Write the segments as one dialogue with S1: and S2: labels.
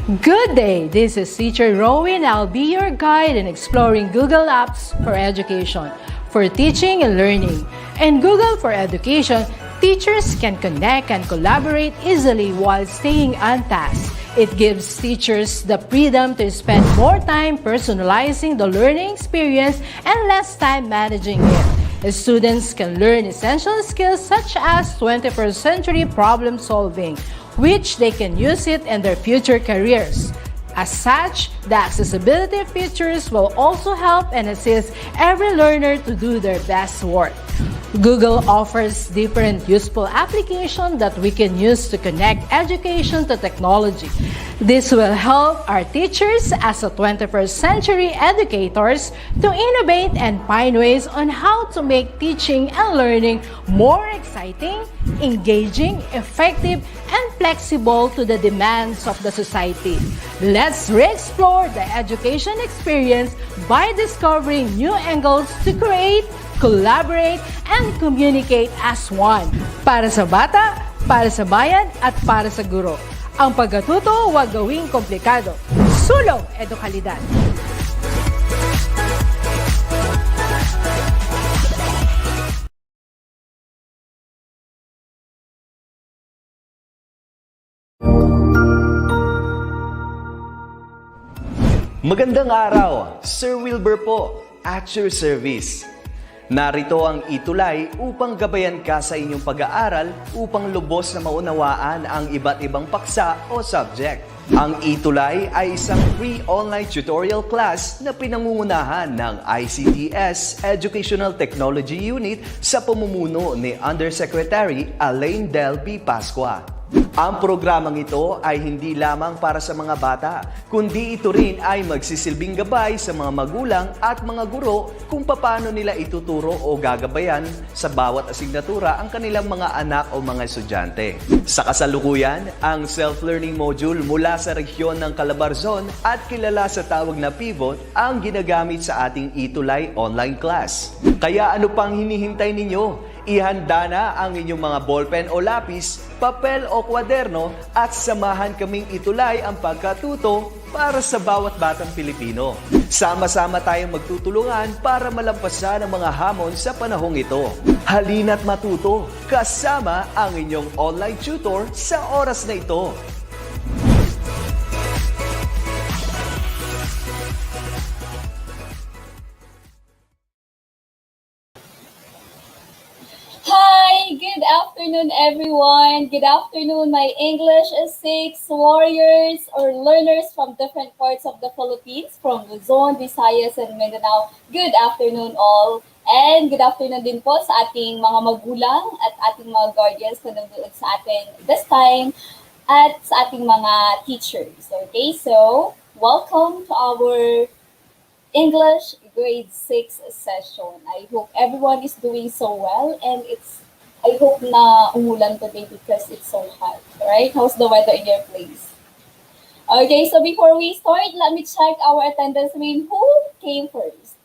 S1: Good day! This is Teacher Rowan. I'll be your guide in exploring Google Apps for education, for teaching and learning. In Google for Education, teachers can connect and collaborate easily while staying on task. It gives teachers the freedom to spend more time personalizing the learning experience and less time managing it. Students can learn essential skills such as 21st century problem solving, which they can use it in their future careers. As such, the accessibility features will also help and assist every learner to do their best work. Google offers different useful applications that we can use to connect education to technology. This will help our teachers as a 21st century educators to innovate and find ways on how to make teaching and learning more exciting, engaging, effective, and flexible to the demands of the society. Let's re-explore the education experience by discovering new angles to create, collaborate, and communicate as one. Para sa bata, para sa bayan, at para sa guro. Ang pagkatuto huwag gawing komplikado. Sulong edukalidad.
S2: Magandang araw, Sir Wilbur po, at your service. Narito ang ETUlay upang gabayan ka sa inyong pag-aaral upang lubos na maunawaan ang iba't ibang paksa o subject. Ang ETUlay ay isang free online tutorial class na pinangungunahan ng ICT's Educational Technology Unit sa pamumuno ni Undersecretary Elaine Del B. Pascua. Ang programang ito ay hindi lamang para sa mga bata, kundi ito rin ay magsisilbing gabay sa mga magulang at mga guro kung paano nila ituturo o gagabayan sa bawat asignatura ang kanilang mga anak o mga estudyante. Sa kasalukuyan, ang self-learning module mula sa rehiyon ng Calabarzon at kilala sa tawag na Pivot ang ginagamit sa ating ETUlay online class. Kaya ano pang hinihintay ninyo? Ihanda na ang inyong mga ballpen o lapis, papel o kwaderno at samahan kaming itulay ang pagkatuto para sa bawat batang Pilipino. Sama-sama tayong magtutulungan para malampasan ang mga hamon sa panahong ito. Halina't matuto kasama ang inyong online tutor sa oras na ito.
S3: Hi, good afternoon everyone. Good afternoon my English 6 warriors or learners from different parts of the Philippines, from Luzon, Visayas, and Mindanao. Good afternoon all. And good afternoon din po sa ating mga magulang at ating mga guardians na nanonood sa atin this time at sa ating mga teachers. Okay, so welcome to our English grade 6 session. I hope everyone is doing so well, and I hope na umulan today because it's so hot, right? How's the weather in your place? Okay, so before we start, let me check our attendance. Who came first?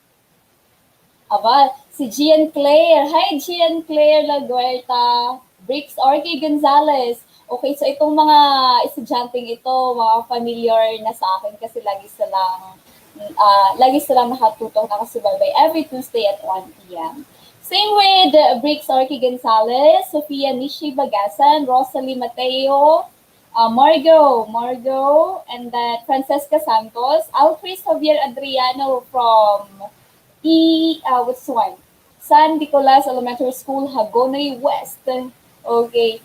S3: Aba, si Gian Claire. Hi, Gian Claire Laguerta. Bricks Orky Gonzalez. Okay, so itong mga estudyanteng ito, mga familiar na sa akin kasi lagi silang nakatutong, nakasubaybay every Tuesday at 1 p.m. Same with Bricks Orky Gonzalez, Sofia Nishi Bagasan, Rosalie Mateo, Margo, and then Francesca Santos, Alfred Javier Adriano from San Nicolas Elementary School, Hagonoy West. Okay.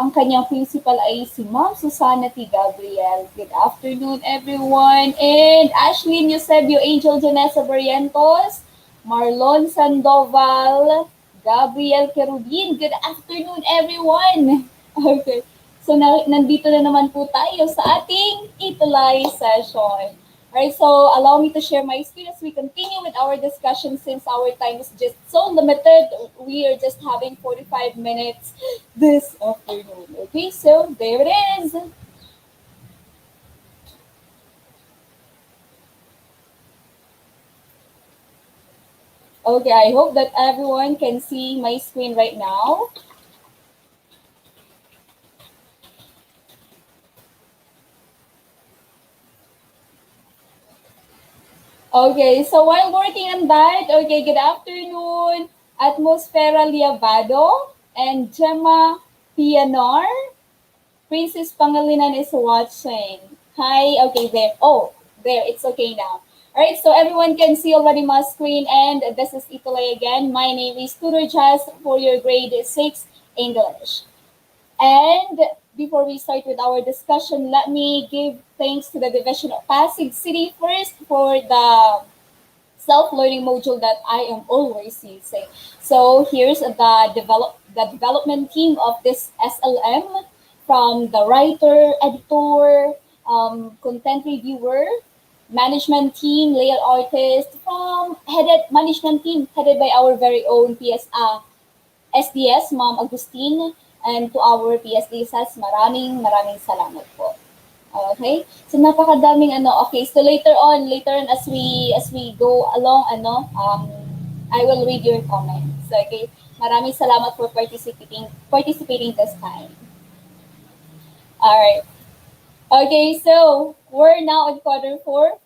S3: Ang kanyang principal ay si Ma'am Susana T. Gabriel. Good afternoon, everyone. And Ashley Eusebio, Angel Janessa Barrientos, Marlon Sandoval, Gabriel Kerubin. Good afternoon, everyone. Okay. So, nandito na naman po tayo sa ating ETUlay session. Alright, so allow me to share my screen as we continue with our discussion since our time is just so limited. We are just having 45 minutes this afternoon. Okay, so there it is. Okay, I hope that everyone can see my screen right now. Okay, so while working on that, okay, good afternoon, Atmosfera Liabado and Gemma Pianar. Princess Pangilinan is watching. Hi, okay, there. Oh, there, it's okay now. All right, so everyone can see already my screen, and this is ETUlay again. My name is Tutor Jazz for your grade 6 English. And before we start with our discussion, let me give thanks to the Division of Pasig City first for the self-learning module that I am always using. So here's the development team of this SLM, from the writer, editor, content reviewer, management team, layout artist, from headed management team headed by our very own SDS, Ma'am Agustin, and to our PSDSS, maraming salamat po. Okay? So napakadaming ano. Okay, so later on as we go along I will read your comments. Okay? Maraming salamat for participating this time. All right. Okay, so we're now at quarter 4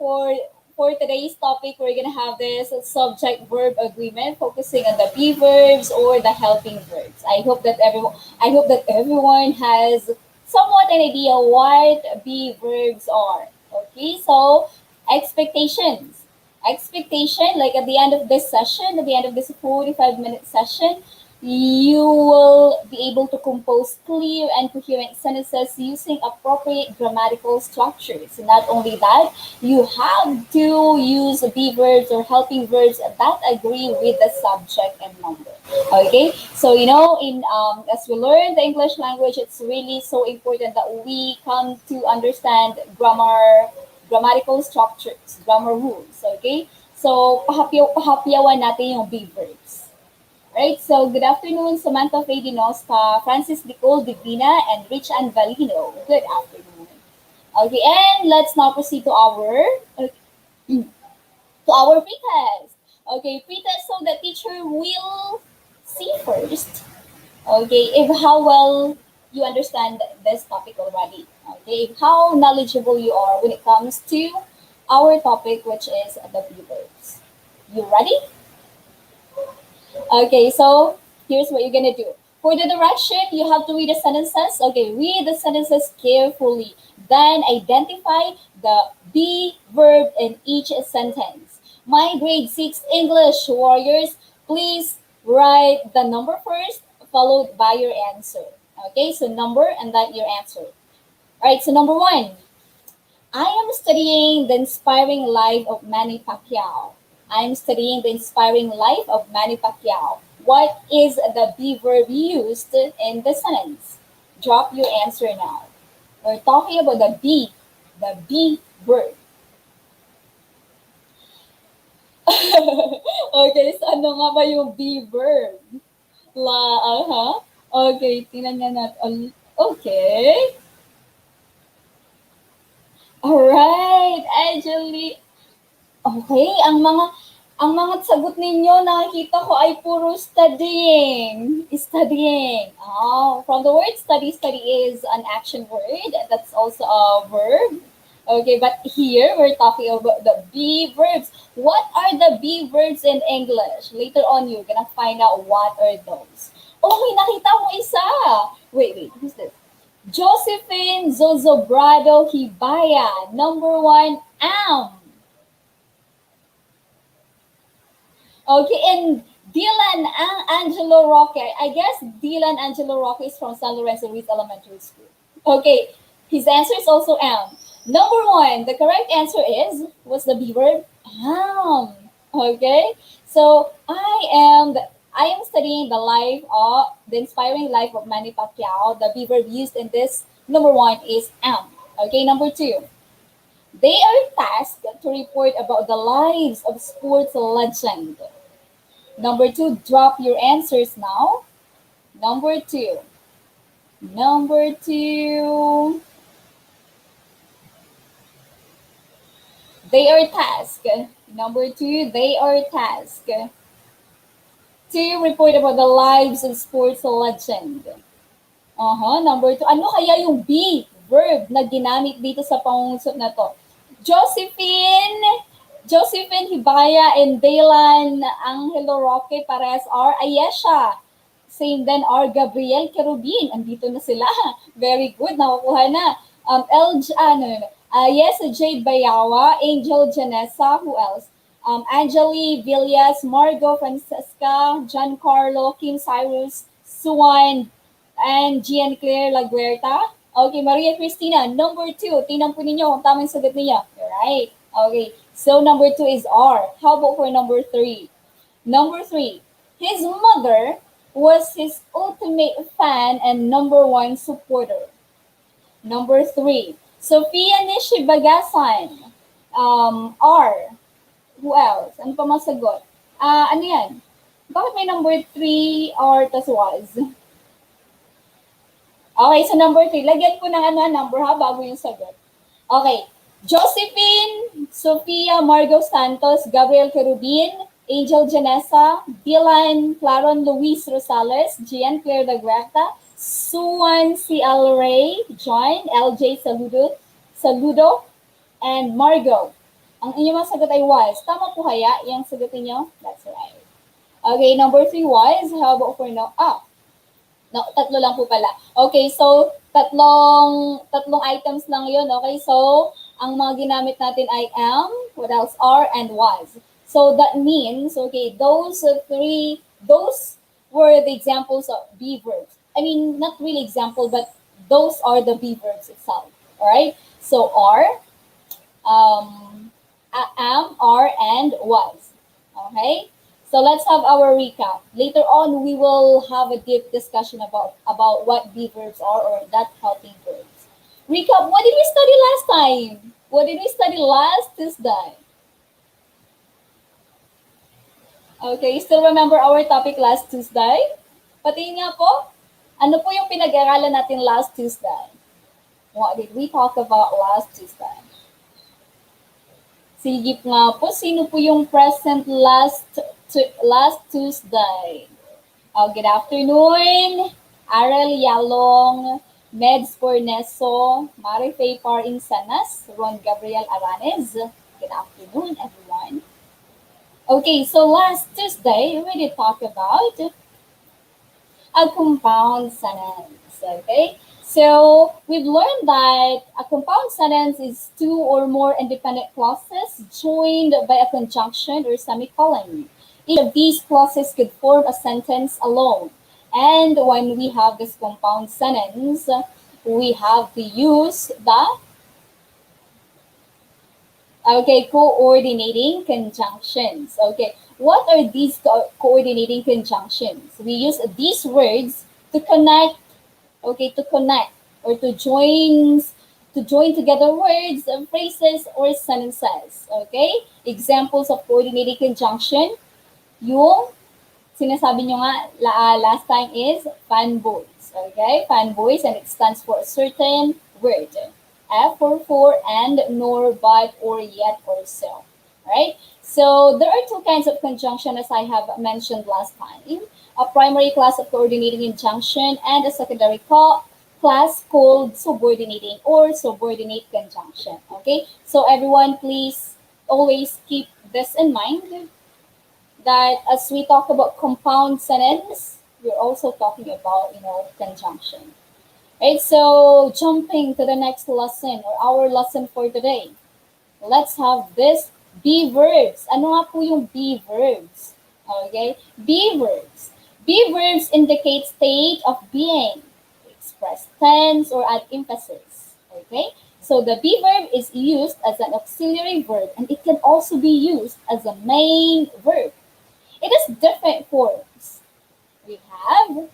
S3: for today's topic. We're gonna have this subject verb agreement, focusing on the be verbs or the helping verbs. I hope that everyone has somewhat an idea what be verbs are. Okay, so expectations. Expectation, like at the end of this session, at the end of this 45-minute session, you will be able to compose clear and coherent sentences using appropriate grammatical structures. And not only that, you have to use be verbs or helping verbs that agree with the subject and number. Okay, so in as we learn the English language, it's really so important that we come to understand grammatical structures, grammar rules. Okay, so pahapyawan natin yung be verbs. Right, so good afternoon, Samantha Faye Dinosca, Francis Nicole Divina, and Rich Ann Valino. Good afternoon. Okay, and let's now proceed to our pretest. Okay, pretest, so the teacher will see first, okay, if how well you understand this topic already. Okay, how knowledgeable you are when it comes to our topic, which is the be verbs. You ready? Okay, so here's what you're gonna do. For the direction, you have to read the sentences. Okay, read the sentences carefully. Then identify the be verb in each sentence. My grade 6 English warriors, please write the number first, followed by your answer. Okay, so number and then your answer. Alright, so number 1. I am studying the inspiring life of Manny Pacquiao. I'm studying the inspiring life of Manny Pacquiao. What is the be verb used in the sentence? Drop your answer now. We're talking about the be verb. Okay, so ano nga ba yung be verb? Okay, tingnan nga natin. Okay. Alright, Angeli. Okay, ang mga sagot ninyo nakikita ko ay puro studying. Studying. Oh, from the word study is an action word. That's also a verb. Okay, but here we're talking about the be verbs. What are the be verbs in English? Later on, you're gonna find out what are those. Oh, may nakita mo isa. Wait, who's this? Josephine Zozobrado Hibaya. Number 1, am. Okay, and Dylan Angelo Roque. I guess Dylan Angelo Roque is from San Lorenzo Ruiz Elementary School. Okay, his answer is also am. Number 1, the correct answer is, what's the be verb? Am. Okay, so I am studying the inspiring life of Manny Pacquiao. The be verb used in this number 1 is am. Okay, number 2. They are tasked to report about the lives of sports legend. Number 2, drop your answers now. Number 2. They are tasked. Number 2, they are tasked to report about the lives of sports legend. Number 2. Ano kaya yung be verb na ginamit dito sa pangungusap na to? Josephine Josephine Hibaya and Daylan Angelo Roque Pares are Ayesha. Same then are Gabriel Kerubin. Andito na sila. Very good. Nakukuha na. Yes, Jade Bayawa, Angel Janessa, who else? Angeli Villas, Margot Francesca, Giancarlo, Kim Cyrus, Suwan, and Gian Claire Laguerta. Okay, Maria Cristina, number 2. Tingnan po ninyo kung tamang sagot niya. Right. Okay, so number 2 is R. How about for number 3? Number 3, his mother was his ultimate fan and number 1 supporter. Number 3, Sofia Nishibagasan. R. Who else? Ano pa masagot? Ano yan? Bakit may number 3 or tas was? Okay, so number 3. Lagyan ko ng number ha, bago yung sagot. Okay. Josephine, Sofia Margot Santos, Gabriel Kerubin, Angel Janessa, Dylan Claron Luis Rosales, Gian Claire Laguerta, Suwan C. L. Ray, John, LJ Saludo, and Margot. Ang inyong mga sagot ay was. Tama po kaya yung sagutin nyo? That's right. Okay, number 3 was. How about for no? No, tatlo lang po pala. Okay, so tatlong items lang yun. Okay, so ang mga ginamit natin ay am, what else, are, and was. So that means, okay, those were the examples of be verbs. I mean, not really example, but those are the be verbs itself. All right. So are, am, are, and was. Okay. So let's have our recap. Later on, we will have a deep discussion about what be verbs are or that helping verbs. Recap, what did we study last time? What did we study last Tuesday? Okay, still remember our topic last Tuesday? Pati nga po, ano po yung pinag-aralan natin last Tuesday? What did we talk about last Tuesday? Sige nga po, sino po yung present last Tuesday? Good afternoon, Arel Yalong, Meds Corneso, Marifay Par Insanas, Ron Gabriel Aranes. Good afternoon, everyone. Okay, so last Tuesday, we did talk about a compound sentence, okay? So we've learned that a compound sentence is 2 or more independent clauses joined by a conjunction or semicolon. Each of these clauses could form a sentence alone. And when we have this compound sentence, we have to use the coordinating conjunctions. Okay, what are these coordinating conjunctions? We use these words to connect, or to join together words, phrases, or sentences. Okay, examples of coordinating conjunction, yung sinasabi nyo nga last time is fanboys. Okay, fanboys, and it stands for a certain word. F for, and, nor, but, or, yet, or so. Right? So there are 2 kinds of conjunction as I have mentioned last time. A primary class of coordinating conjunction and a secondary class called subordinating or subordinate conjunction. Okay? So everyone, please always keep this in mind, that as we talk about compound sentence, we're also talking about, conjunction. Right, so jumping to the next lesson or our lesson for today. Let's have this be verbs. Ano nga po yung be verbs? Okay, be verbs. Be verbs indicate state of being, express tense, or add emphasis. Okay, so the be verb is used as an auxiliary verb, and it can also be used as a main verb. It has different forms. We have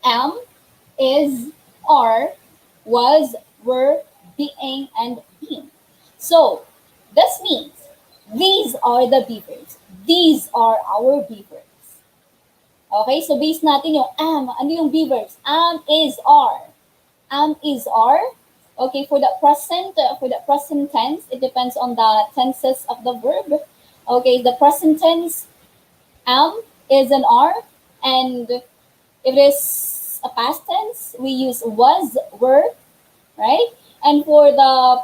S3: am, is, are, was, were, being, and being. So this means these are the be verbs. These are our be verbs. Okay, so base natin yung am. Ano yung be verbs? Am, is, are. Am, is, are. Okay, for the present tense, it depends on the tenses of the verb. Okay, the present tense, am, is, and are. And if it is a past tense, we use was, were, right? And for the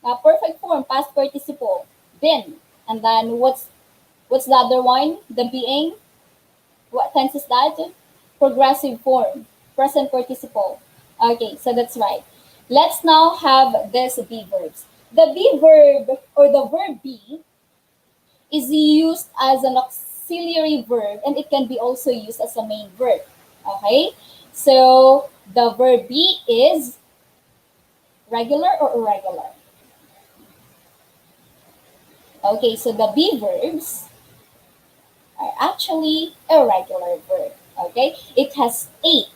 S3: Perfect form, past participle, been. And then what's the other one? The being. What tense is that? Progressive form, present participle. Okay, so that's right. Let's now have this be verbs. The be verb or the verb be is used as an auxiliary verb and it can be also used as a main verb. Okay, so the verb be is regular or irregular. Okay, so the be verbs are actually irregular verb. Okay, it has 8.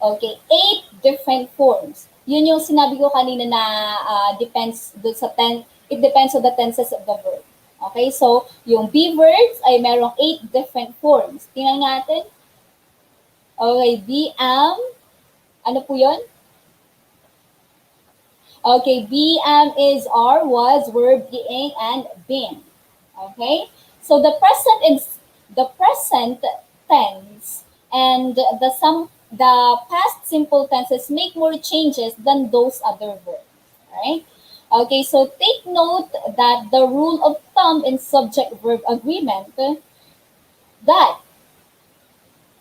S3: Okay, 8 different forms. Yun yung sinabi ko kanina na depends dun sa it depends on the tenses of the verb. Okay, so yung be verbs ay merong 8 different forms. Tingnan natin. Okay, be, am, ano po yun? Okay, be, am, is, are, was, were, being, and been. Okay, so the present tense and the past simple tenses make more changes than those other verbs. Right? Okay, so take note that the rule of thumb in subject-verb agreement that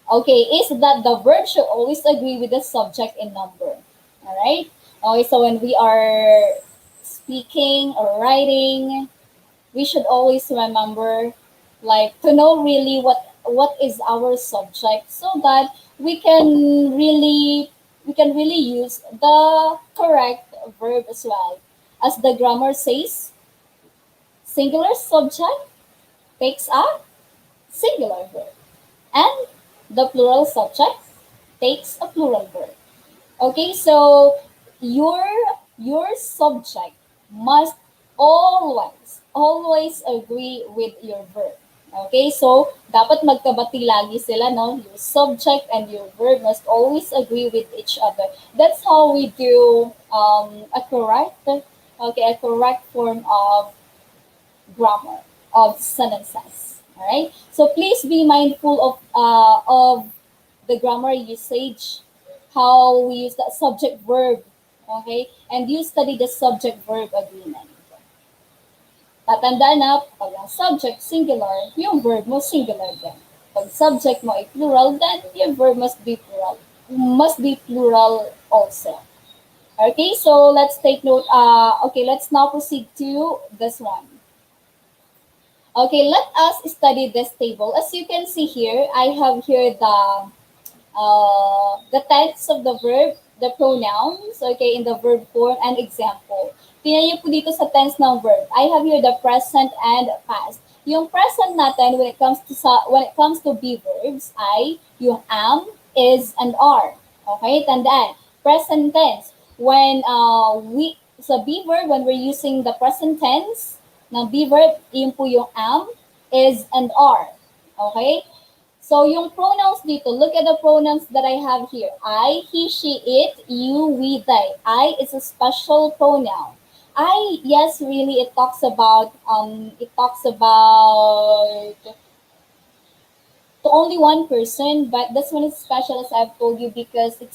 S3: is that the verb should always agree with the subject in number. All right. Okay, so when we are speaking or writing, we should always remember, like, to know really what is our subject, so that we can really use the correct verb as well. As the grammar says, singular subject takes a singular verb, and the plural subject takes a plural verb. Okay, so your subject must always agree with your verb. Okay, so dapat magkabati lagi sila, no? Your subject and your verb must always agree with each other. That's how we do a correct form of grammar of sentences. All right. So please be mindful of the grammar usage, how we use that subject verb. Okay, and you study the subject verb agreement. Tatandaan na, pag ang subject singular, yung verb mo singular din. Pag subject mo ay plural, then your verb must be plural also. Okay, so let's take note. Let's now proceed to this one. Okay, let us study this table. As you can see here, I have here the tense of the verb, the pronouns, okay, in the verb form, and example. Tingnan niyo po dito sa tense ng verb. I have here the present and past. Yung present natin when it comes to be verbs ay yung am, is, and are. Okay, tandaan. Present tense. When sa be verb, when we're using the present tense ng be verb, yun po yung am, is, and are. Okay? So, yung pronouns dito, look at the pronouns that I have here. I, he, she, it, you, we, they. I is a special pronoun. I, yes, really, it talks about to only one person, but this one is special, as I've told you, because it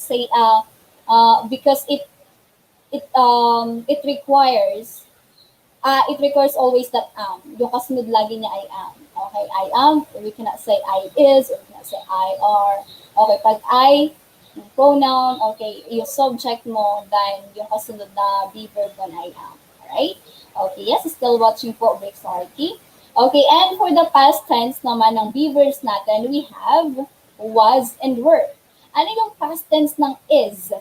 S3: requires always that am. Yung kasunod lagi niya ay am. Okay, I am, we cannot say I is, or we cannot say I are. Okay, pag I, yung pronoun, okay, yung subject mo, then yung kasunod na be verb mo na I am. Alright? Okay, yes, still watching po, Breaks Arky. Okay, and for the past tense naman ng be verbs natin, we have was and were. Ano yung past tense ng is?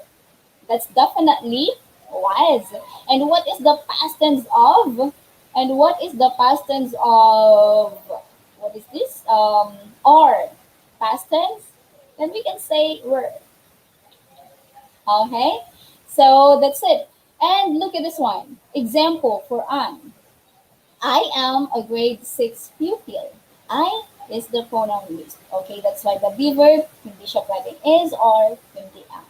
S3: That's definitely was. And what is the past tense of? And what is the past tense of, what is this? Are. Past tense? Then we can say were. Okay? So that's it. And look at this one. Example for am. I am a grade 6 pupil. I is the pronoun used. Okay, that's why the be verb, hindi siya pwedeng is or hindi am.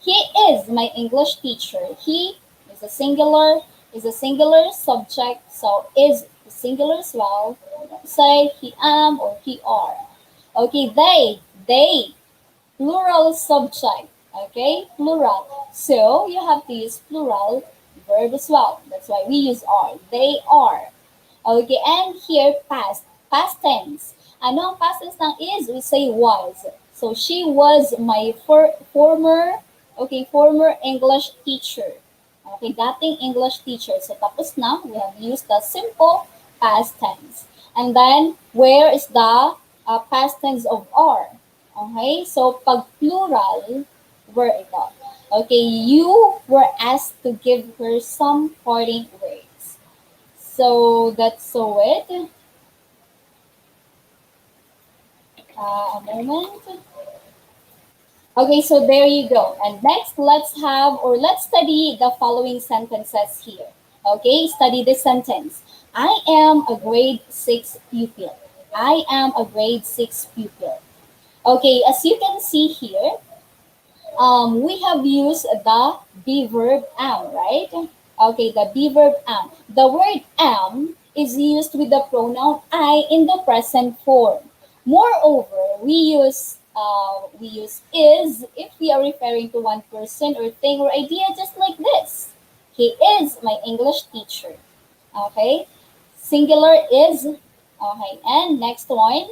S3: He is my English teacher. He is a singular subject, so is singular as well. Say he am or he are. Okay, they, plural subject. Okay, plural. So you have to use plural verb as well. That's why we use are. They are. Okay, and here past tense. Ano ang past tense ng is? We say was. So she was my former English teacher. Okay, dating English teacher. So tapos na, we have used the simple past tense. And then, where is the past tense of are? Okay, so pag plural, where ito? Okay, you were asked to give her some parting words. So that's so it. A moment. Okay, so there you go. And next, let's study the following sentences here. Okay, study this sentence. I am a grade 6 pupil. I am a grade 6 pupil. Okay, as you can see here, we have used the be verb am, right? Okay, the be verb am. The word am is used with the pronoun I in the present form. Moreover, we use is if we are referring to one person or thing or idea, just like this. He is my English teacher. Okay, singular is. Okay, and next one.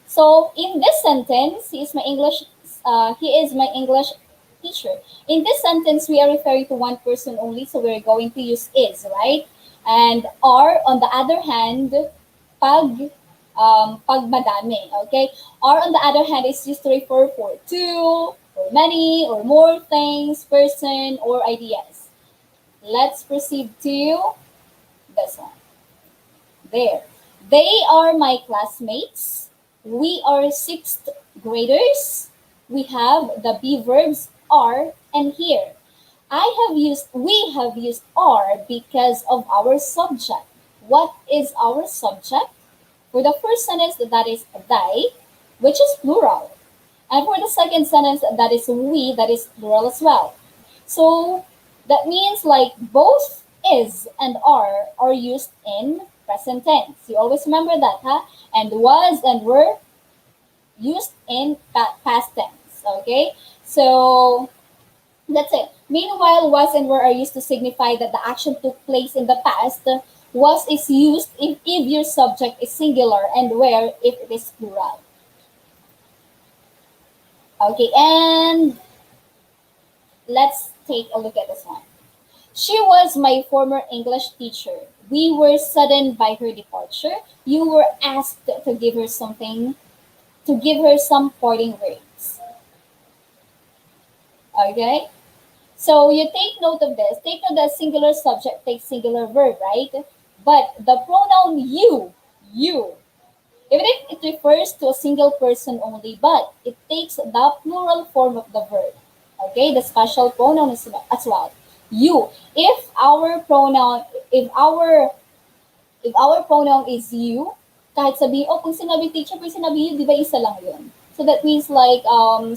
S3: So in this sentence, he is my English teacher. In this sentence, we are referring to one person only, so we're going to use is, right? And are, on the other hand, pag madami, okay? Are, on the other hand, is used to refer for two, or many, or more things, person, or ideas. Let's proceed to this one. There. They are my classmates. We are sixth graders. We have the be verbs are and here. We have used are because of our subject. What is our subject? For the first sentence, that is they, which is plural. And for the second sentence, that is we, that is plural as well. So that means like both is and are used in present tense. You always remember that, huh? And was and were used in past tense, okay? So that's it. Meanwhile, was and were are used to signify that the action took place in the past. Was is used if your subject is singular and where if it is plural. Okay, and let's take a look at this one. She was my former English teacher. We were saddened by her departure. You were asked to give her some parting words. Okay? So you take note of this. Take note that singular subject takes singular verb, right? But the pronoun you, even if it refers to a single person only, but it takes the plural form of the verb. Okay? The special pronoun as well. You. If our pronoun is you, kahit sabihin, kung sinabi teacher, pero sinabi you, di ba isa lang yun? So that means like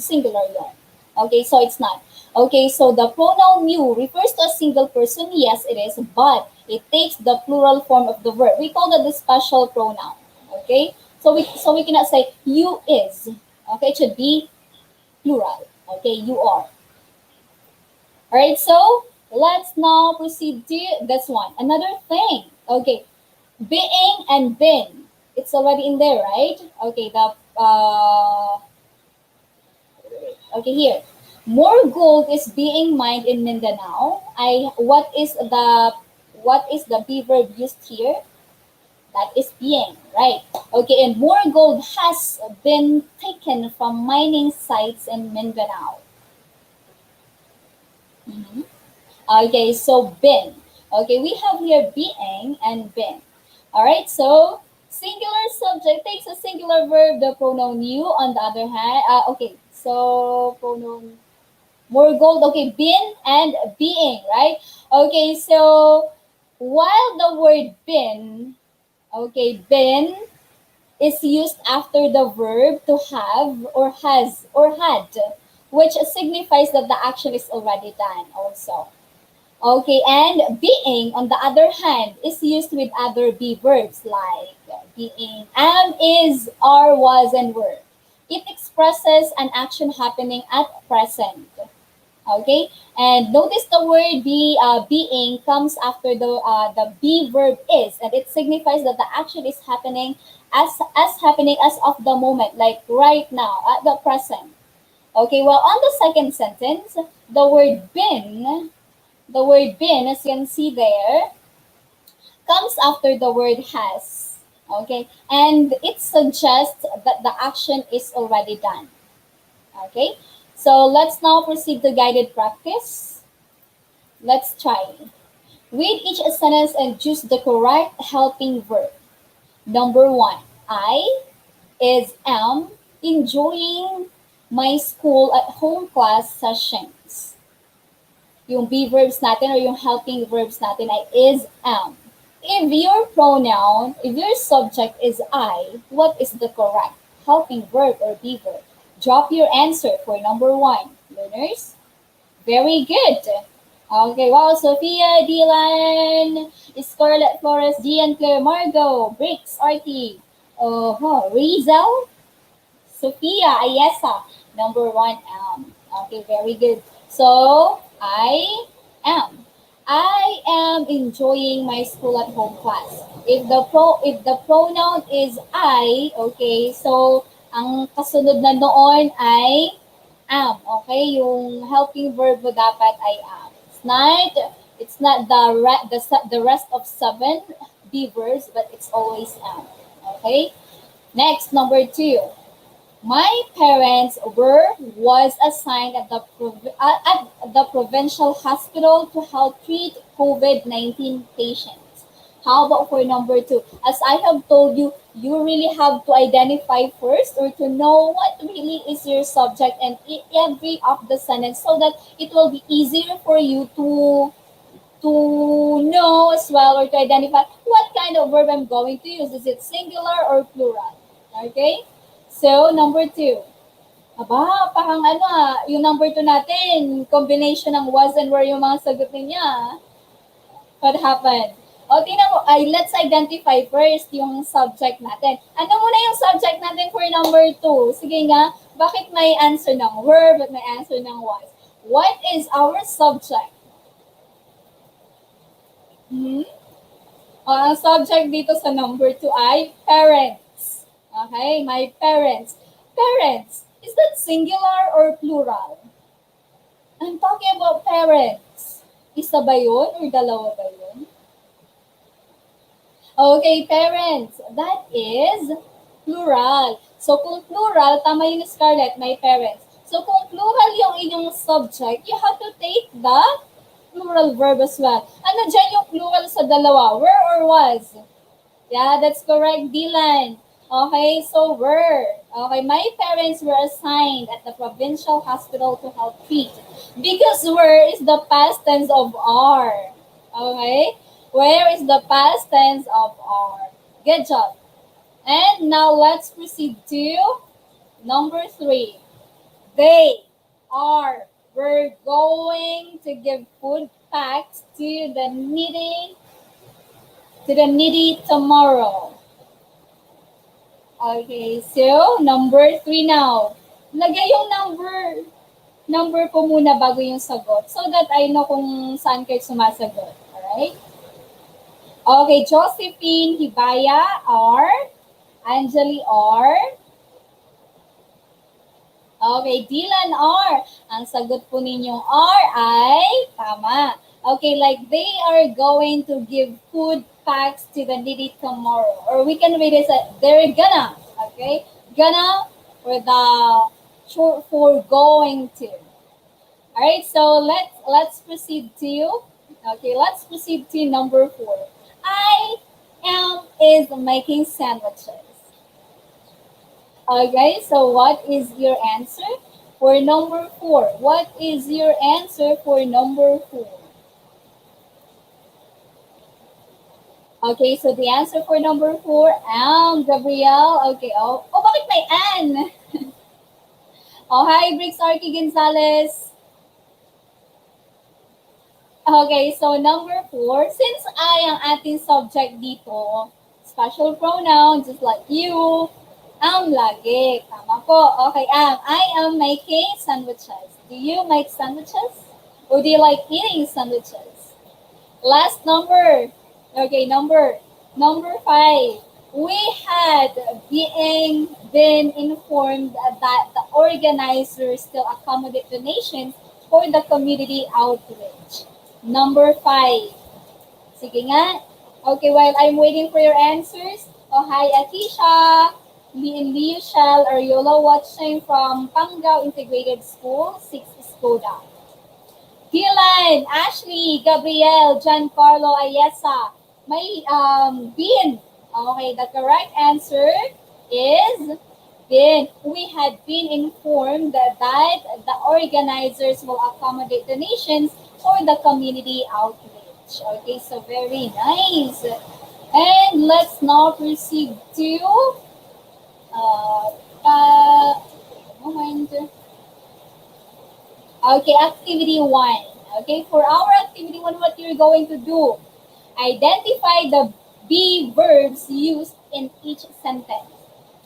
S3: singular yun. Okay, so it's not. Okay, so the pronoun you refers to a single person. Yes, it is, but it takes the plural form of the verb. We call that the special pronoun. Okay, so we cannot say you is. Okay, it should be plural. Okay, you are. All right, so let's now proceed to this one. Another thing. Okay, being and been. It's already in there, right? Okay, okay, here. More gold is being mined in Mindanao. What is the be verb used here? That is being, right? Okay, and more gold has been taken from mining sites in Mindanao. Okay, so been. Okay, we have here being and been. All right, so singular subject takes a singular verb, the pronoun you. On the other hand, okay, so pronoun more gold. Okay, been and being, right? Okay, so while the word been, okay, been is used after the verb to have or has or had, which signifies that the action is already done also. Okay, and being, on the other hand, is used with other be verbs like being, am, is, are, was, and were. It expresses an action happening at present. Okay, And notice the word being comes after the be verb is, and it signifies that the action is happening as of the moment, like right now, at the present. Okay, well, on the second sentence, the word been, as you can see there, comes after the word has. Okay, and it suggests that the action is already done. Okay, so let's now proceed to guided practice. Let's try. Read each sentence and choose the correct helping verb. Number one, I is am enjoying my school at home class sessions. Yung be verbs natin or yung helping verbs natin ay is am. If your subject is I, what is the correct helping verb or be verb? Drop your answer for number one, learners. Very good. Okay, wow, Sophia, Dylan, Scarlett Flores, Gian, Claire, Margot, Briggs, Artie, Rizal, Sophia, Ayesa, number one, Okay, very good. So, am. I am enjoying my school at home class. If the pronoun is I, okay, so ang kasunod na noon ay am. Okay, yung helping verb mo dapat ay am. It's not the rest of seven be verbs, but it's always am. Okay. Next, number two. My parents was assigned at the provincial hospital to help treat COVID-19 patients. How about for number two? As I have told you, you really have to identify first or to know what really is your subject and every of the sentence so that it will be easier for you to know as well or to identify what kind of verb I'm going to use. Is it singular or plural? Okay? So, number two. Aba, parang yung number two natin, combination ng was and were yung mga sagot niya. What happened? O, tingnan mo, let's identify first yung subject natin. Ano muna yung subject natin for number two? Sige nga, bakit may answer ng were but may answer ng was? What is our subject? Ang subject dito sa number two ay parents. Okay, my parents. Parents, is that singular or plural? I'm talking about parents. Isa ba yun or dalawa ba yun? Okay, parents. That is plural. So, kung plural, tama yung Scarlett, my parents. So, kung plural yung inyong subject, you have to take the plural verb as well. Ano dyan yung plural sa dalawa? Were or was? Yeah, that's correct, Dylan. Okay, so were. Okay, my parents were assigned at the provincial hospital to help treat. Because were is the past tense of are. Okay? Where is the past tense of are? Good job. And now let's proceed to number three. We're going to give food packs to the needy tomorrow. Okay, so number three now. Lagay yung number ko muna bago yung sagot so that I know kung saan kayo sumasagot. Alright? Okay, Josephine, Hibaya, R. Angeli, R. Okay, Dylan, R. Ang sagot po ninyong R ay tama. Okay, like they are going to give food packs to the needy tomorrow. Or we can read it as they're gonna. Okay? Gonna for the short for going to. Alright, so let's proceed to number four. I am is making sandwiches. Okay, so what is your answer for number four? What is your answer for number four? Okay, so the answer for number four, Gabrielle. Okay, bakit may Anne? Hi, Briggs Arky Gonzalez. Okay, so number four, since I ang ating subject dito, special pronoun, just like you, am lagi. Tama po. Okay, I am making sandwiches. Do you make sandwiches? Or do you like eating sandwiches? Last number. Okay, number 5. We had been informed that the organizers still accommodate donations for the community outreach. Number 5. Sige nga. Okay, while I'm waiting for your answers. Oh, hi, Atisha. Liu Shell, are Yola watching from Panggao Integrated School, 6 Skoda. Dylan, Ashley, Gabriel, Giancarlo, Ayesa. May Bin. Okay, the correct answer is Bin. We had been informed that the organizers will accommodate donations for the community outreach. Okay, so very nice. And let's now proceed to moment. Okay, activity 1. Okay, for our activity 1, what you're going to do, identify the be verbs used in each sentence.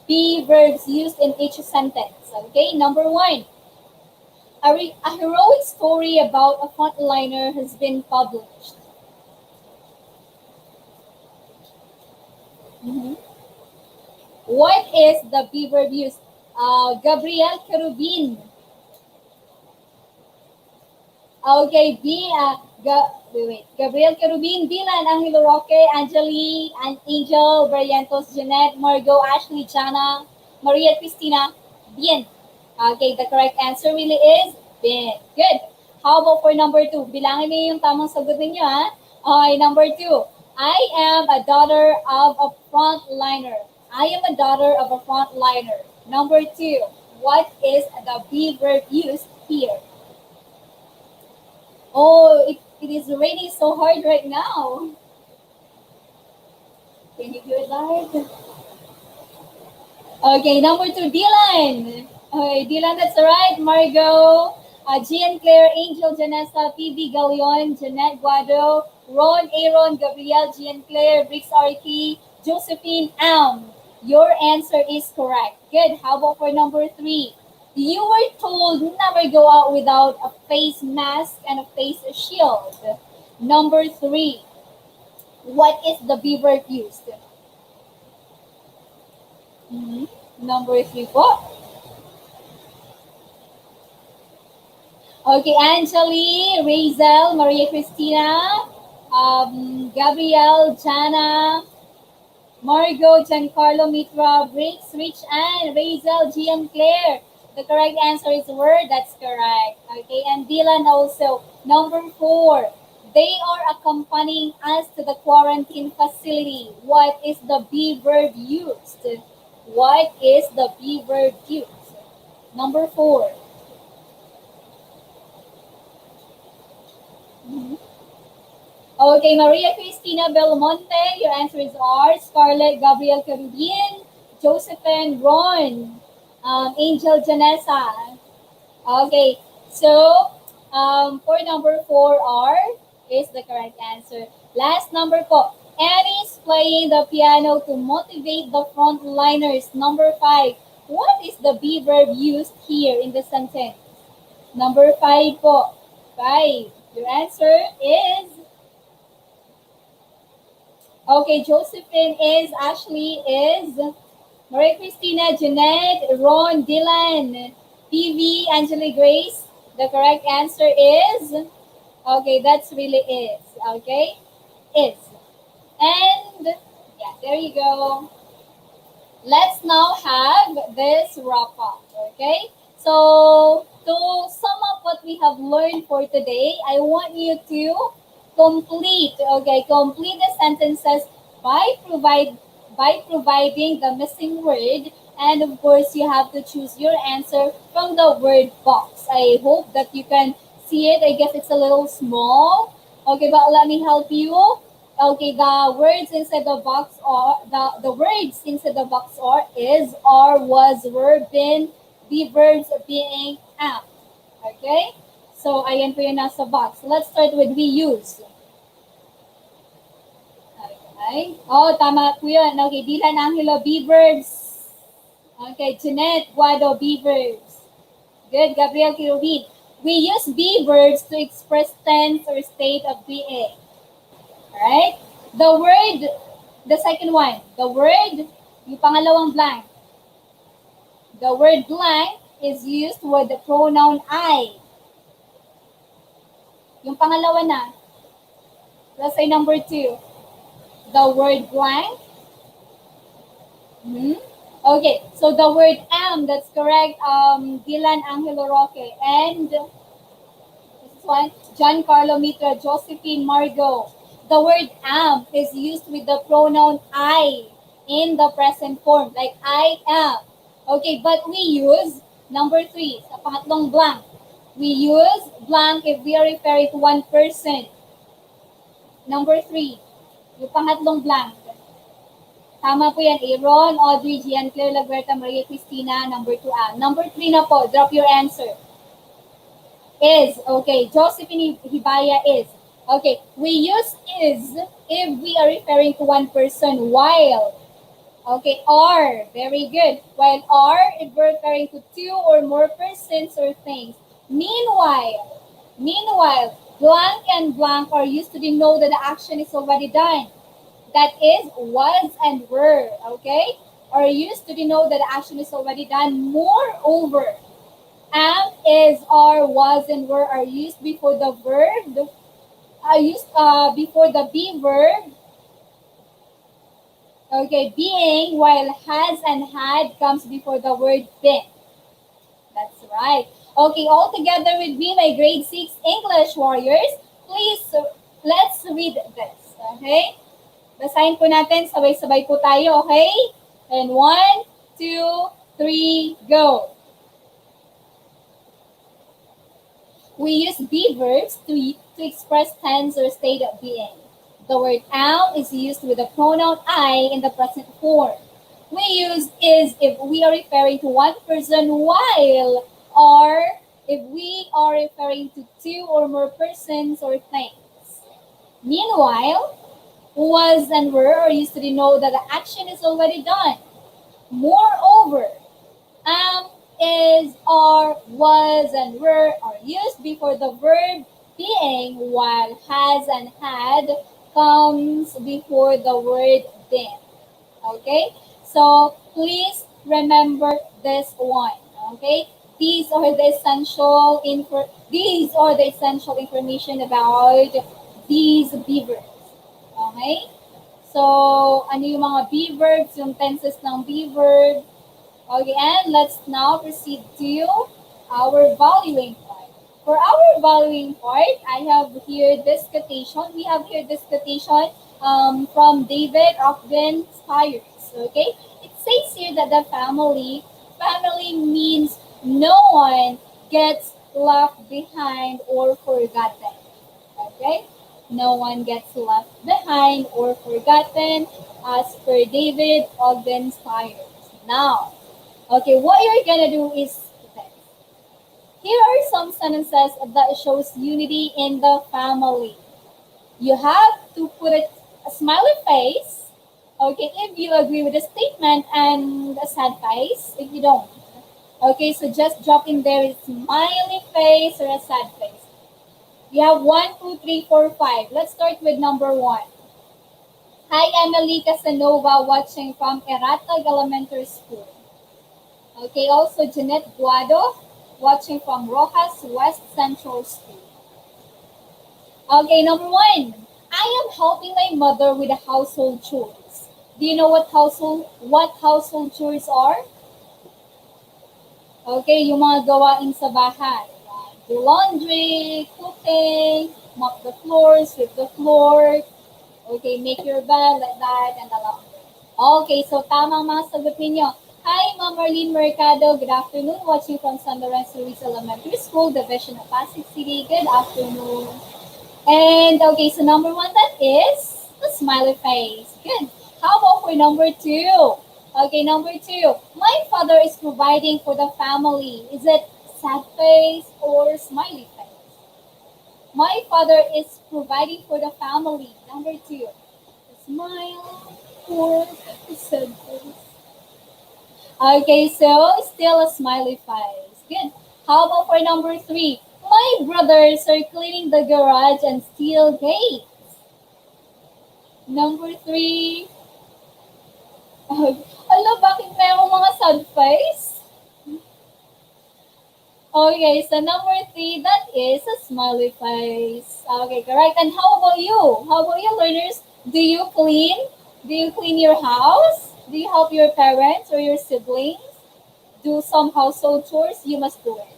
S3: Be verbs used in each sentence. Okay, number 1. A heroic story about a frontliner has been published. What is the be verb used? Gabriel Kerubin. Okay, Gabriel Kerubin, Dylan, Angelo Roque, Angeli, Angel, Barrientos, Jeanette, Margot, Ashley, Jana, Maria Cristina, Bien. Okay, the correct answer really is Bien. Good. How about for number 2? Bilangin niyo yung tamang sagot ninyo, ha? Okay, number 2. I am a daughter of a frontliner. I am a daughter of a frontliner. Number 2. What is the be verb used here? Oh, it is raining so hard right now. Can you do it live? Okay, number 2, Dylan. Okay, Dylan, that's right. Margot, Gian Claire, Angel, Janessa, PV Galeon, Jeanette Guado, Ron, Aaron, Gabriel, Gian Claire, Briggs Arki, Josephine, Your answer is correct. Good. How about for number 3? You were told never go out without a face mask and a face shield. Number 3. What is the be verb used? Number 3 po. Okay, Angeli, Razel, Maria Cristina, Gabriel, Jana, Margot, Giancarlo, Mitra, Briggs, Rich Ann, Razel, Gian Claire. The correct answer is word. That's correct. Okay, and Dylan also. Number 4. They are accompanying us to the quarantine facility. What is the be verb used? What is the be verb used? Number 4. Okay, Maria Cristina Belmonte, your answer is R. Scarlett, Gabriel Caribbean, Josephine, Ron, Angel Janessa. Okay, so for number 4, R is the correct answer. Last number po, Annie is playing the piano to motivate the frontliners. Number 5, what is the be verb used here in the sentence? Number 5 po, 5. Your answer is, okay, Josephine is, Ashley is, Maria Cristina, Jeanette, Ron, Dylan, PV, Angela Grace. The correct answer is, okay, that's really is, okay, is. And, yeah, there you go. Let's now have this wrap up, okay? So, to sum up what we have learned for today, I want you to complete the sentences by providing the missing word, and of course you have to choose your answer from the word box. I hope that you can see it. I guess it's a little small. Okay, but let me help you. Okay, the words inside the box are the words inside the box are is, are, was, were, been, the verbs being, am. Okay? So ayan po yung nasa box. Let's start with we use. Okay. Oh, tama po yun. Okay, Dylan Angelo, be verbs. Okay, Jeanette Guado, be verbs. Good, Gabriel Kirubin. We use be verbs to express tense or state of being. Alright? The second one, yung pangalawang blank. The word blank is used with the pronoun I. Yung pangalawa na, let's say number 2. The word blank. Okay, so the word am, that's correct, Dylan Angelo Roque. And this one, Giancarlo Mitra, Josephine Margot. The word am is used with the pronoun I in the present form, like I am. Okay, but we use, number 3, sa pangatlong blank. We use blank if we are referring to one person. Number 3, yung pangatlong blank. Tama po yan, Aaron, Audrey, Gian, Claire, Laberta, Maria Cristina, number 2 am. Number 3 na po, drop your answer. Is, okay, Josephine Hibaya is. Okay, we use is if we are referring to one person, while, okay, are, very good. While are, if we're referring to 2 or more persons or things. Meanwhile, blank and blank are used to denote that the action is already done. That is, was and were, okay? Are used to denote that the action is already done. Moreover, am, is, are, was, and were are used before the verb, before the be verb. Okay, being, while has and had comes before the word been. That's right. Okay, all together with me, my grade 6 English warriors. Please, let's read this, okay? Basahin po natin, sabay-sabay po tayo, okay? And 1, 2, 3, go. We use be verbs to express tense or state of being. The word am is used with the pronoun I in the present form. We use is if we are referring to one person, while are if we are referring to 2 or more persons or things. Meanwhile, was and were are used to denote that the action is already done. Moreover, am, is, are, was, and were are used before the verb being, while has and had comes before the word been. Okay? So, please remember this one. Okay? These are the essential information about these be verbs. Okay? So, ano yung mga be verbs, yung tenses ng be verb. Okay, and let's now proceed to our valuing part. For our valuing part, I have here this quotation. We have here this quotation from David Ogden Stiers. Okay? It says here that the family means no one gets left behind or forgotten. Okay? No one gets left behind or forgotten as per David Ogden Stiers. Now, okay, what you're gonna do is this. Here are some sentences that shows unity in the family. You have to put a smiley face, okay, if you agree with the statement, and a sad face if you don't. Okay, so just drop in there a smiley face or a sad face. You have 1, 2, 3, 4, 5. Let's start with number 1. Hi, Emily Casanova, watching from Eratag Elementary School. Okay, also Jeanette Guado, watching from Rojas West Central School. Okay, number 1. I am helping my mother with the household chores. Do you know what household chores are? Okay, yung mga gawain sa bahay. Do laundry, cooking, mop the floor, sweep the floor, okay, make your bed like that, and the laundry. Okay, so tamang mga sagot ninyo. Hi, Ma'am Marlene Mercado. Good afternoon. Watching from San Lorenzo Luis Elementary School, Division of Pasig City. Good afternoon. And okay, so number 1, that is the smiley face. Good. How about for number 2? Okay, number 2. My father is providing for the family. Is it sad face or smiley face? My father is providing for the family. Number 2. Smile or sad face. Okay, so still a smiley face. Good. How about for number 3? My My brothers are cleaning the garage and steel gates. Number 3. Ala, bakit mayroong mga sad face? Okay, so number 3, that is a smiley face. Okay, correct. And how about you? How about you, learners? Do you clean? Do you clean your house? Do you help your parents or your siblings do some household chores? You must do it.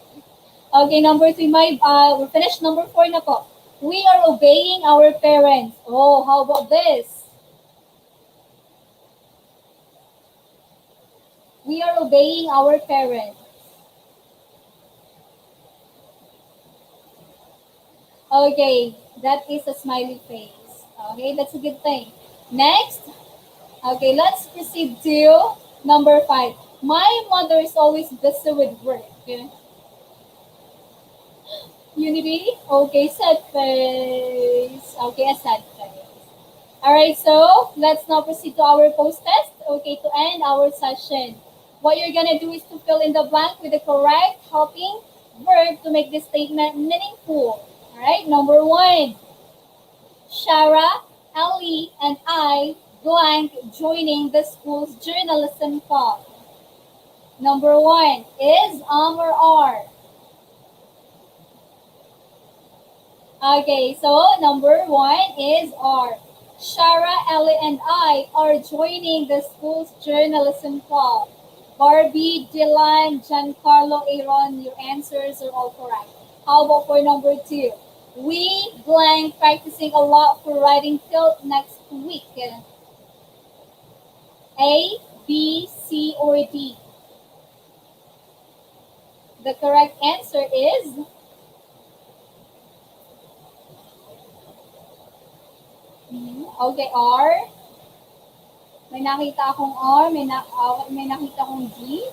S3: Okay, number 3, we finished number 4 na po. We are obeying our parents. Oh, how about this? We are obeying our parents. Okay, that is a smiley face. Okay, that's a good thing. Next, okay, let's proceed to number 5. My mother is always busy with work. Unity? Okay, sad face. Okay, a sad face. Alright, so let's now proceed to our post-test. Okay, to end our session. What you're gonna do is to fill in the blank with the correct helping verb to make this statement meaningful. Alright, number 1. Shara, Ellie, and I blank joining the school's journalism club. Number 1 is or are. Okay, so number 1 is are. Shara, Ellie, and I are joining the school's journalism club. Barbie, Dylan, Giancarlo, Aaron, your answers are all correct. How about for number 2? We blank practicing a lot for writing field next week. A, B, C, or D? The correct answer is okay, R. May nakita akong R, may nakita akong D.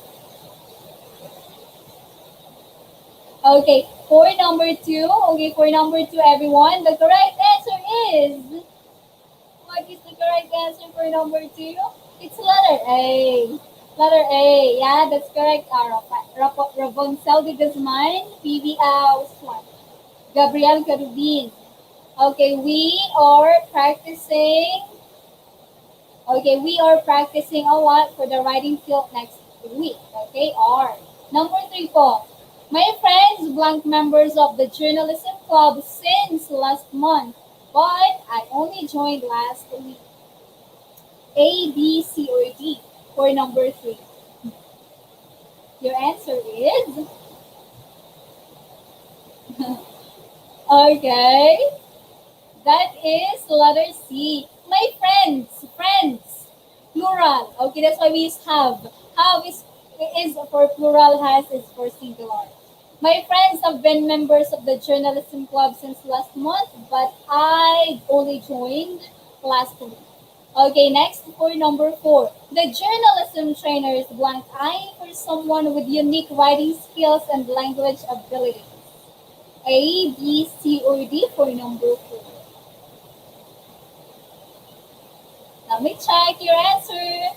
S3: Okay, for number 2, everyone, the correct answer is, what is the correct answer for number 2? It's letter A. Letter A, yeah, that's correct. Raboncel de Guzman, PB Gabriel Carubin. Okay, we are practicing a lot for the writing field next week. Okay, R. Number 3 po. My friends, blank members of the journalism club since last month, but I only joined last week. A, B, C, or D for number 3? Your answer is okay. That is letter C. My friends, plural. Okay, that's why we use have. Have is for plural, has is for singular. My friends have been members of the journalism club since last month, but I only joined last week. Okay, next for number 4. The journalism trainers blank eyeing for someone with unique writing skills and language abilities. A, B, C, or D for number 4? Let me check your answer.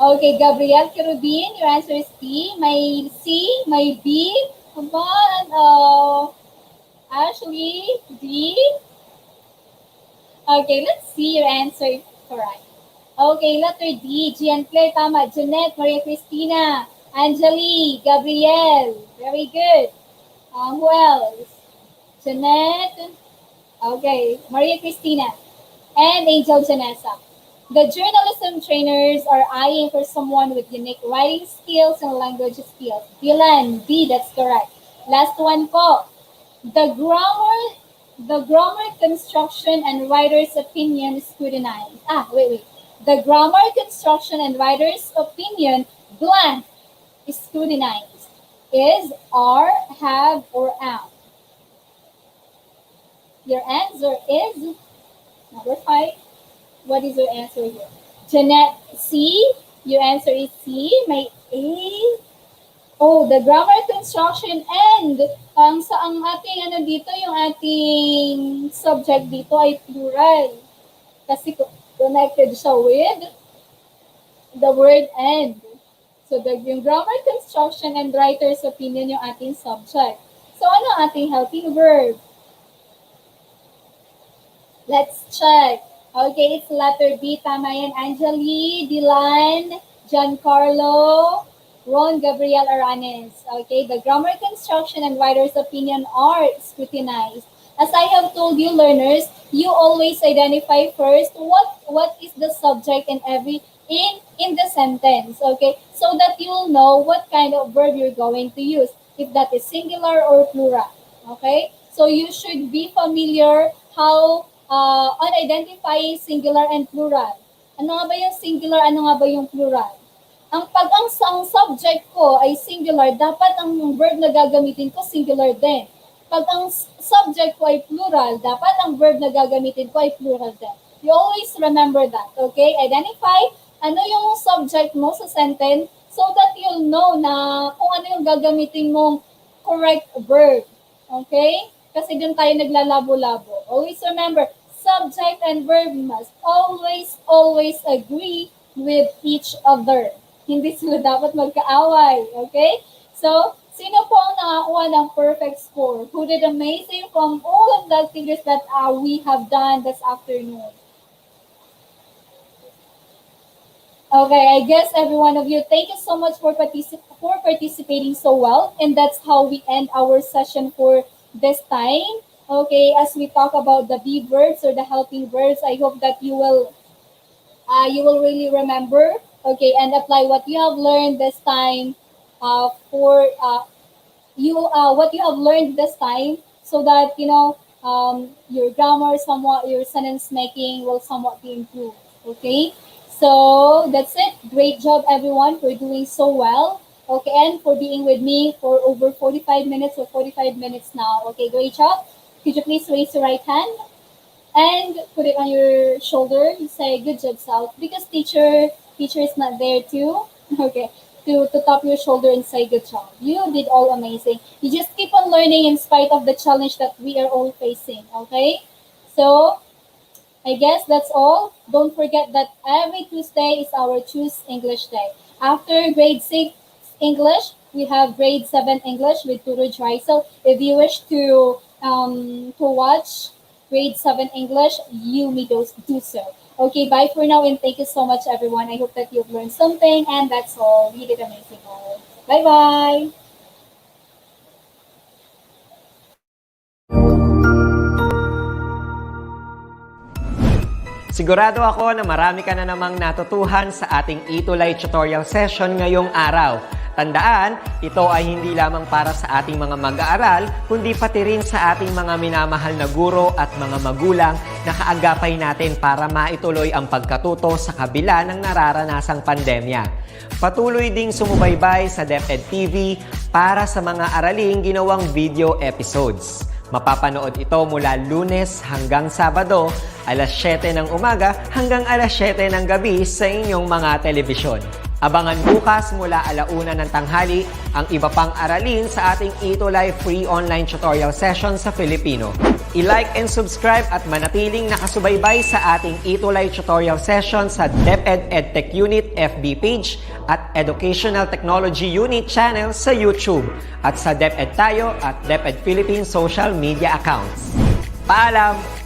S3: Okay, Gabriel Carubin, your answer is B. My C, my B. Come on, Ashley, D. Okay, let's see your answer correct. Okay, letter D. Gian Claire, tama. Jeanette, Maria Cristina, Angeli, Gabriel. Very good. Who else? Jeanette. Okay, Maria Cristina. And Angel Janessa. The journalism trainers are eyeing for someone with unique writing skills and language skills. Dylan, D, that's correct. Last one po. The grammar, construction, and writer's opinion scrutinized. The grammar, construction, and writer's opinion blank is scrutinized. Is, are, have, or am? Your answer is number 5. What is your answer here? Jeanette, C. Your answer is C. May A. Oh, the grammar, construction, and ang ating dito, yung ating subject dito ay plural. Kasi connected siya with the word and. So, yung grammar construction and writer's opinion yung ating subject. So, ano ang ating helping verb? Let's check. Okay, it's letter B. Tama yan. Angeli, Dylan, Giancarlo, Ron, Gabriel, Aranes. Okay, the grammar construction and writer's opinion are scrutinized. As I have told you, learners, you always identify first what is the subject in the sentence. Okay, so that you'll know what kind of verb you're going to use, if that is singular or plural. Okay, so you should be familiar how on identifying singular and plural. Ano nga ba yung singular, ano nga ba yung plural? Ang subject ko ay singular, dapat ang verb na gagamitin ko singular din. Pag ang subject ko ay plural, dapat ang verb na gagamitin ko ay plural din. You always remember that, okay? Identify ano yung subject mo sa sentence so that you'll know na kung ano yung gagamitin mong correct verb, okay? Kasi dun tayo naglalabo-labo. Always remember, subject and verb must always agree with each other. Hindi sila dapat magkaaway. Okay? So, sino po ang nakakuha ng perfect score? Who did amazing from all of the activities that we have done this afternoon? Okay, I guess every one of you, thank you so much for participating so well. And that's how we end our session for this time. Okay, as we talk about the be verbs or the helping verbs, I hope that you will really remember, okay, and apply what you have learned this time what you have learned this time, so that your grammar somewhat, your sentence making will somewhat be improved. Okay, so that's it. Great job, everyone, for doing so well. Okay, and for being with me for over 45 minutes or 45 minutes now. Okay, great job. Could you please raise your right hand and put it on your shoulder and say, good job, Sal. Because teacher is not there too. Okay, to tap your shoulder and say, good job. You did all amazing. You just keep on learning in spite of the challenge that we are all facing. Okay, so I guess that's all. Don't forget that every Tuesday is our Choose English Day. After grade 6 English, we have grade 7 English with Tutor Dreisel. If you wish to watch grade 7 English, you may do so. Okay, bye for now, and thank you so much, everyone. I hope that you've learned something, and that's all. You did amazing. Bye-bye.
S4: Sigurado ako na marami ka na namang natutuhan sa ating ETUlay tutorial session ngayong araw. Tandaan, ito ay hindi lamang para sa ating mga mag-aaral, kundi pati rin sa ating mga minamahal na guro at mga magulang na kaagapay natin para maituloy ang pagkatuto sa kabila ng nararanasang pandemya. Patuloy ding sumubaybay sa DepEd TV para sa mga araling ginawang video episodes. Mapapanood ito mula Lunes hanggang Sabado, alas 7 ng umaga hanggang alas 7 ng gabi sa inyong mga telebisyon. Abangan bukas mula 1:00 ng tanghali ang iba pang aralin sa ating ETUlay free online tutorial session sa Filipino. I-like and subscribe at manatiling nakasubaybay sa ating ETUlay tutorial session sa DepEd Edtech Unit FB page at Educational Technology Unit channel sa YouTube at sa DepEd Tayo at DepEd Philippines social media accounts. Paalam!